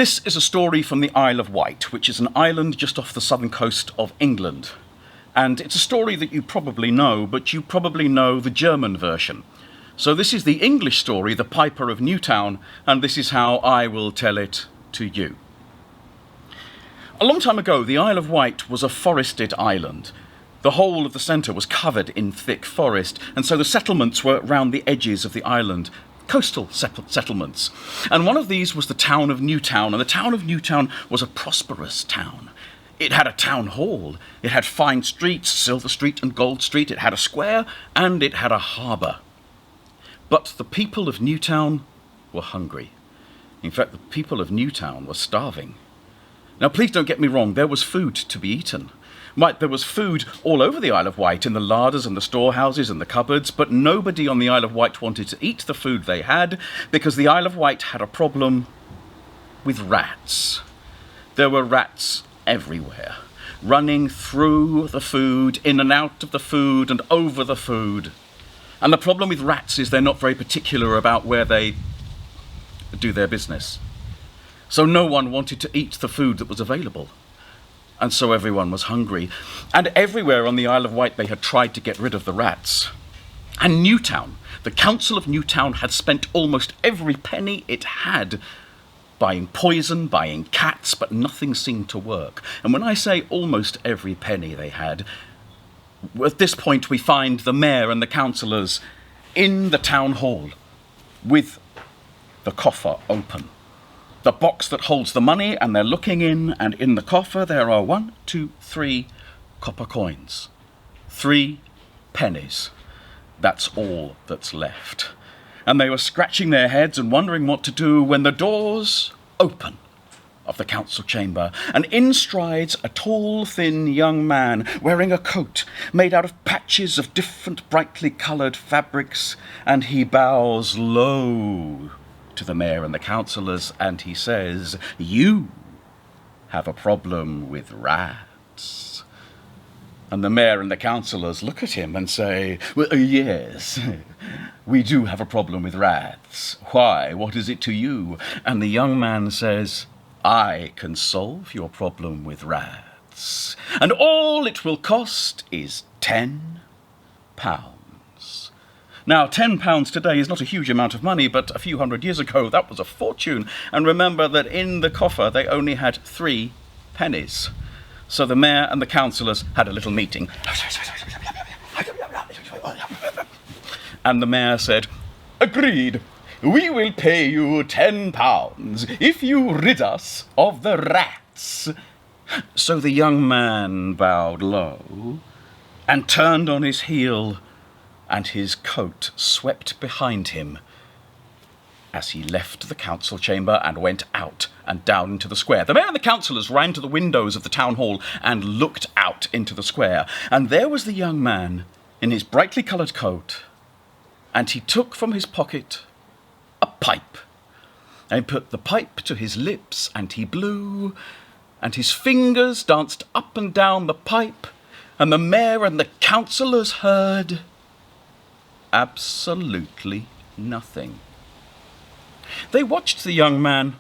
This is a story from the Isle of Wight, which is an island just off the southern coast of England. And it's a story that you probably know, but you probably know the German version. So this is the English story, The Piper of Newtown, and this is how I will tell it to you. A long time ago, the Isle of Wight was a forested island. The whole of the centre was covered in thick forest, and so the settlements were round the edges of the island, coastal settlements. And one of these was the town of Newtown, and the town of Newtown was a prosperous town. It had a town hall, it had fine streets, Silver Street and Gold Street, it had a square, and it had a harbour. But the people of Newtown were hungry. In fact, the people of Newtown were starving. Now, please don't get me wrong, there was food to be eaten. Right, there was food all over the Isle of Wight, in the larders and the storehouses and the cupboards, but nobody on the Isle of Wight wanted to eat the food they had, because the Isle of Wight had a problem with rats. There were rats everywhere, running through the food, in and out of the food and over the food. And the problem with rats is they're not very particular about where they do their business. So no one wanted to eat the food that was available. And so everyone was hungry. And everywhere on the Isle of Wight they had tried to get rid of the rats. And Newtown, the Council of Newtown, had spent almost every penny it had buying poison, buying cats, but nothing seemed to work. And when I say almost every penny they had, at this point we find the mayor and the councillors in the town hall with the coffer open. The box that holds the money, and they're looking in, and in the coffer there are 1, 2, 3 copper coins. 3 pennies. That's all that's left. And they were scratching their heads and wondering what to do when the doors open of the council chamber, and in strides a tall, thin young man wearing a coat made out of patches of different brightly coloured fabrics, and he bows low to the mayor and the councillors, and he says, "You have a problem with rats." And the mayor and the councillors look at him and say, "Well, yes, we do have a problem with rats. Why? What is it to you?" And the young man says, "I can solve your problem with rats, and all it will cost is £10. Now, £10 today is not a huge amount of money, but a few hundred years ago that was a fortune. And remember that in the coffer they only had 3 pennies. So the mayor and the councillors had a little meeting. And the mayor said, "Agreed. We will pay you £10 if you rid us of the rats." So the young man bowed low and turned on his heel, and his coat swept behind him as he left the council chamber and went out and down into the square. The mayor and the councillors ran to the windows of the town hall and looked out into the square, and there was the young man in his brightly coloured coat, and he took from his pocket a pipe, and he put the pipe to his lips, and he blew, and his fingers danced up and down the pipe, and the mayor and the councillors heard absolutely nothing. They watched the young man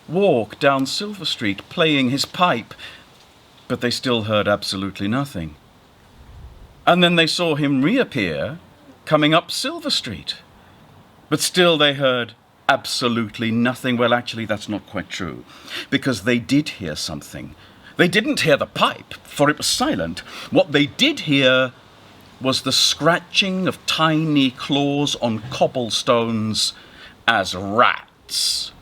walk down Silver Street playing his pipe, but they still heard absolutely nothing. And then they saw him reappear coming up Silver Street, but still they heard absolutely nothing. Well, actually, that's not quite true, because they did hear something. They didn't hear the pipe, for it was silent. What they did hear was the scratching of tiny claws on cobblestones as rats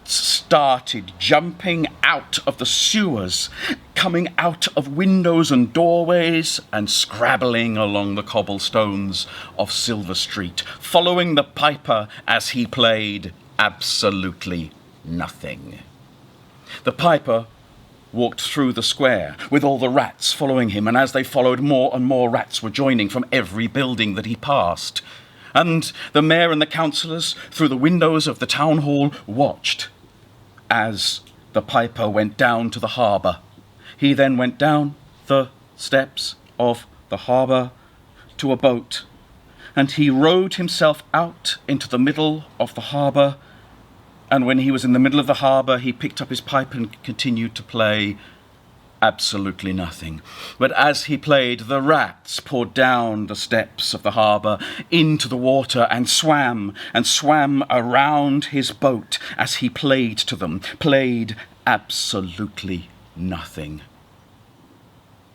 started jumping out of the sewers, coming out of windows and doorways, and scrabbling along the cobblestones of Silver Street, following the piper as he played absolutely nothing. The piper walked through the square with all the rats following him, and as they followed, more and more rats were joining from every building that he passed. And the mayor and the councillors, through the windows of the town hall, watched as the piper went down to the harbour. He then went down the steps of the harbour to a boat, and he rowed himself out into the middle of the harbour, And when he was in the middle of the harbour, he picked up his pipe and continued to play absolutely nothing. But as he played, the rats poured down the steps of the harbour into the water and swam around his boat as he played to them, played absolutely nothing.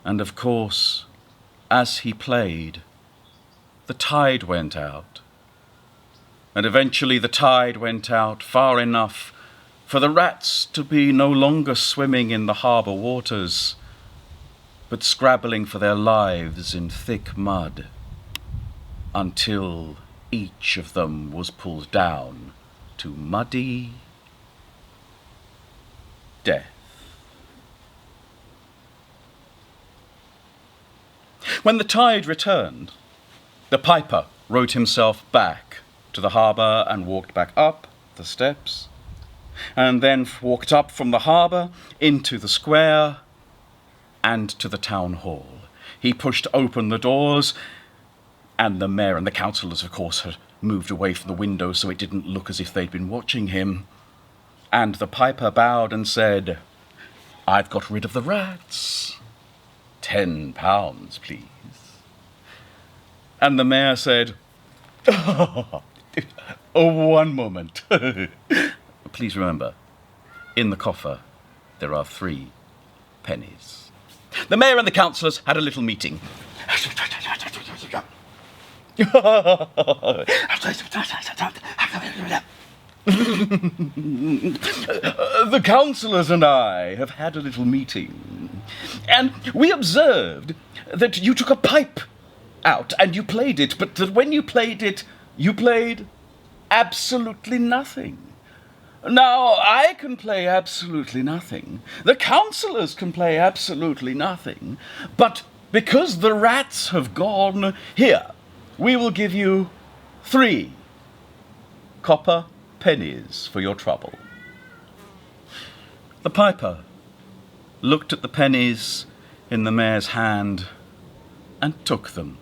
And of course, as he played, the tide went out. And eventually the tide went out far enough for the rats to be no longer swimming in the harbour waters, but scrabbling for their lives in thick mud, until each of them was pulled down to muddy death. When the tide returned, the piper rowed himself back to the harbour and walked back up the steps, and then walked up from the harbour into the square and to the town hall. He pushed open the doors, and the mayor and the councillors, of course, had moved away from the window so it didn't look as if they'd been watching him. And the piper bowed and said, "I've got rid of the rats. £10, please." And the mayor said, "Oh, one moment." Please remember, in the coffer there are 3 pennies. The mayor and the councillors had a little meeting. The councillors and I have had a little meeting, and we observed that you took a pipe out and you played it, but that when you played it, you played absolutely nothing. Now, I can play absolutely nothing. The councillors can play absolutely nothing. But because the rats have gone, here, we will give you 3 copper pennies for your trouble. The piper looked at the pennies in the mayor's hand and took them.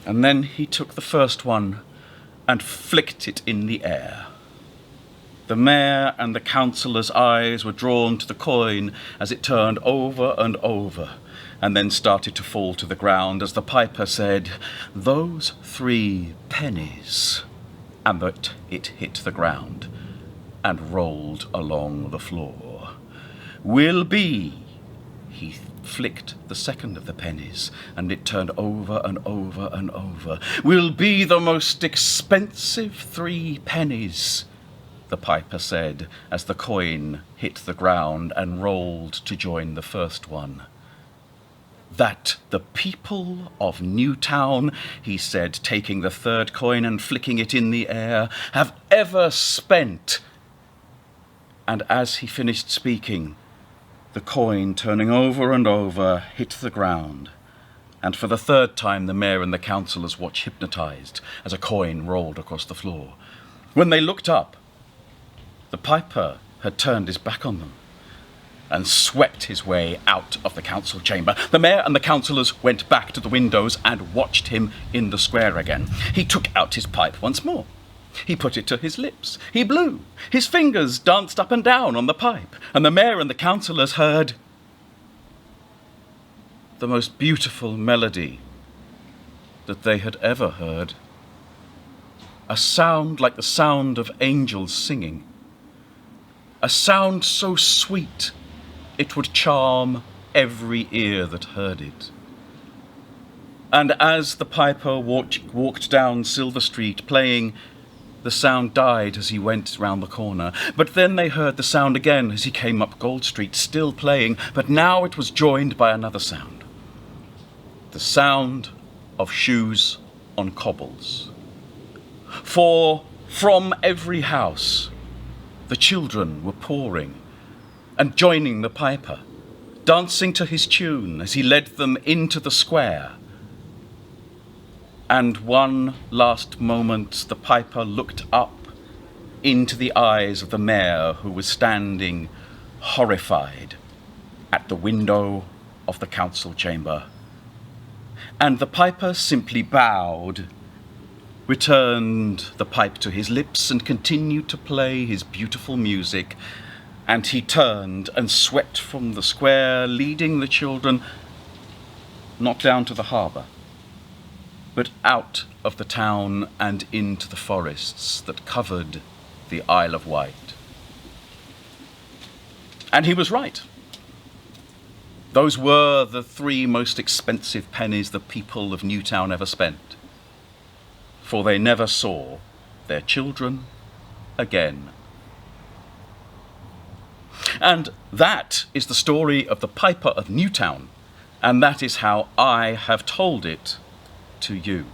And then he took the first one and flicked it in the air. The mayor and the councillor's eyes were drawn to the coin as it turned over and over, and then started to fall to the ground as the piper said, "Those 3 pennies," and that it hit the ground and rolled along the floor, "will be," he flicked the second of the pennies, and it turned over and over and over, "will be the most expensive 3 pennies, the piper said, as the coin hit the ground and rolled to join the first one. "That the people of Newtown," he said, taking the third coin and flicking it in the air, "have ever spent." And as he finished speaking, the coin, turning over and over, hit the ground, and for the 3rd time the mayor and the councillors watched hypnotised as a coin rolled across the floor. When they looked up, the piper had turned his back on them and swept his way out of the council chamber. The mayor and the councillors went back to the windows and watched him in the square again. He took out his pipe once more. He put it to his lips. He blew. His fingers danced up and down on the pipe, and the mayor and the councillors heard the most beautiful melody that they had ever heard. A sound like the sound of angels singing. A sound so sweet it would charm every ear that heard it. And as the piper walked down Silver Street playing, the sound died as he went round the corner. But then they heard the sound again as he came up Gold Street, still playing, but now it was joined by another sound. The sound of shoes on cobbles. For from every house the children were pouring and joining the piper, dancing to his tune as he led them into the square. And one last moment the piper looked up into the eyes of the mayor, who was standing horrified at the window of the council chamber. And the piper simply bowed returned the pipe to his lips and continued to play his beautiful music, and he turned and swept from the square, leading the children not down to the harbour, but out of the town and into the forests that covered the Isle of Wight. And he was right. Those were the 3 most expensive pennies the people of Newtown ever spent, for they never saw their children again. And that is the story of the Piper of Newtown, and that is how I have told it to you.